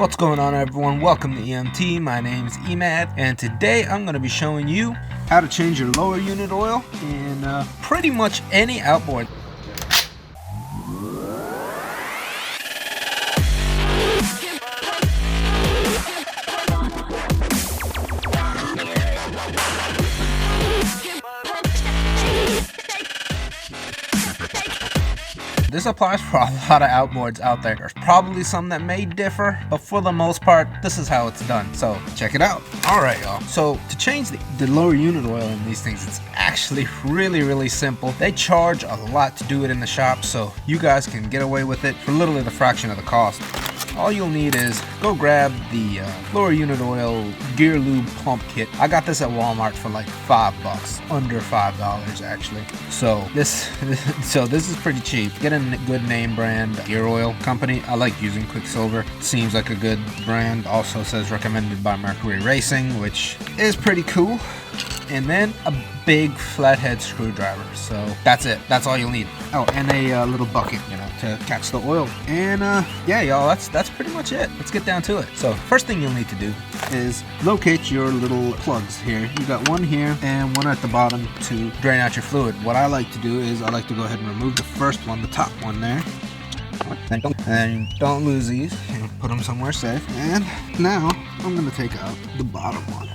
What's going on, everyone? Welcome to EMT. My name is Emad, and today I'm going to be showing you how to change your lower unit oil in pretty much any outboard. This applies for a lot of outboards out there. There's probably some that may differ, but for the most part, this is how it's done. So check it out. All right, y'all. So to change the lower unit oil in these things, it's actually really simple. They charge a lot to do it in the shop, so you guys can get away with it for literally the fraction of the cost. All you'll need is go grab the lower unit oil gear lube pump kit. I got this at Walmart for like $5, under $5 actually. So this is pretty cheap. Get a good name brand gear oil company. I like using Quicksilver. Seems like a good brand. Also says recommended by Mercury Racing, which is pretty cool. And then a big flathead screwdriver. So that's it. That's all you'll need. Oh, and a little bucket, to catch the oil. And yeah, y'all, that's pretty much it. Let's get down to it. So first thing you'll need to do is locate your little plugs here. You got one here and one at the bottom to drain out your fluid. What I like to do is I like to go ahead and remove the first one, the top one there. And don't lose these. Put them somewhere safe. And now I'm gonna take out the bottom one.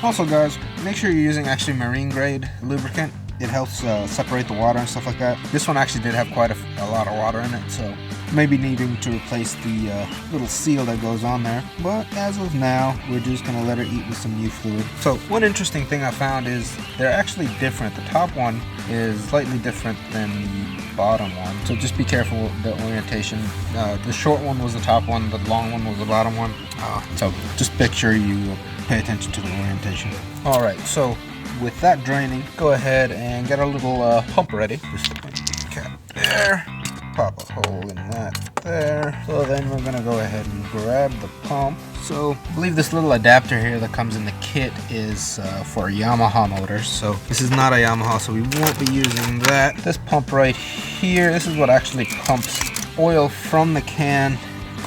Also, guys, make sure you're using actually marine grade lubricant. It helps separate the water and stuff like that. This one actually did have quite a lot of water in it, so maybe needing to replace the little seal that goes on there. But as of now, we're just gonna let her eat with some new fluid. So one interesting thing I found is they're actually different. The top one is slightly different than the bottom one, so just be careful with the orientation. The short one was the top one, the long one was the bottom one. So just picture you pay attention to the orientation. All right, so with that draining, go ahead and get our little pump ready. Just cap there, pop a hole in that there. So then we're gonna go ahead and grab the pump. So I believe this little adapter here that comes in the kit is for Yamaha motors. So this is not a Yamaha, so we won't be using that. This pump right here, this is what actually pumps oil from the can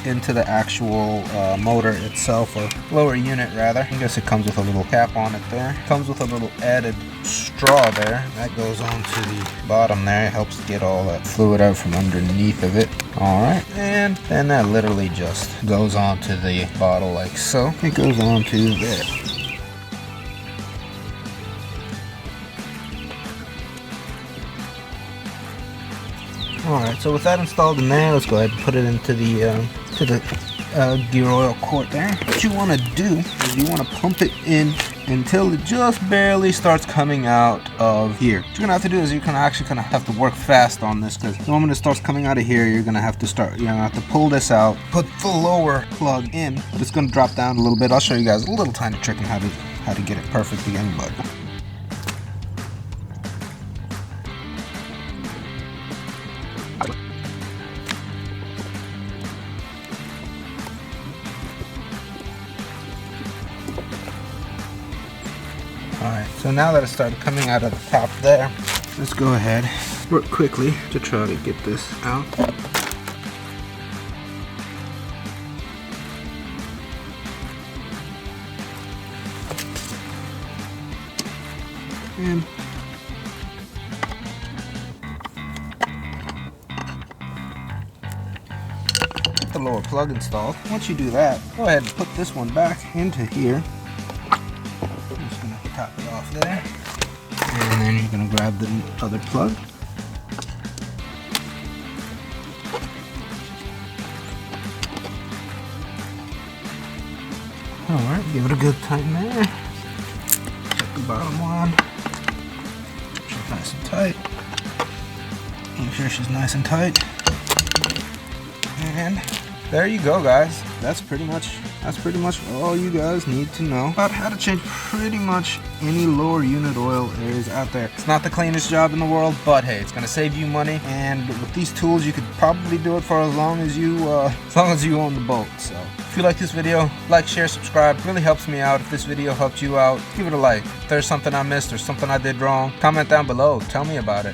into the actual motor itself, or lower unit rather. I guess it comes with a little cap on it there. Comes with a little added straw there. That goes on to the bottom there. It helps get all that fluid out from underneath of it. Alright, and then that literally just goes on to the bottle like so. It goes on to there. Alright, so with that installed in there, let's go ahead and put it into the gear oil quart there. What you want to do is you want to pump it in until it just barely starts coming out of here. What you're going to have to do is you're going to actually have to work fast on this, because the moment it starts coming out of here, you're going to have to pull this out, put the lower plug in, but it's going to drop down a little bit. I'll show you guys a little tiny trick on how to get it perfect again, but alright, so now that it started coming out of the top there, let's go ahead, work quickly to try to get this out. And get the lower plug installed. Once you do that, go ahead and put this one back into here. Top it off there, and then you're going to grab the other plug. Alright, give it a good tighten there. Check the bottom one. She's nice and tight. Make sure she's nice and tight. And there you go, guys. That's pretty much all you guys need to know about how to change pretty much any lower unit oil there is out there. It's not the cleanest job in the world, but hey, it's gonna save you money, and with these tools you could probably do it for as long as you own the boat. So if you like this video, like, share, subscribe. It really helps me out. If this video helped you out, give it a like. If there's something I missed or something I did wrong, comment down below, tell me about it.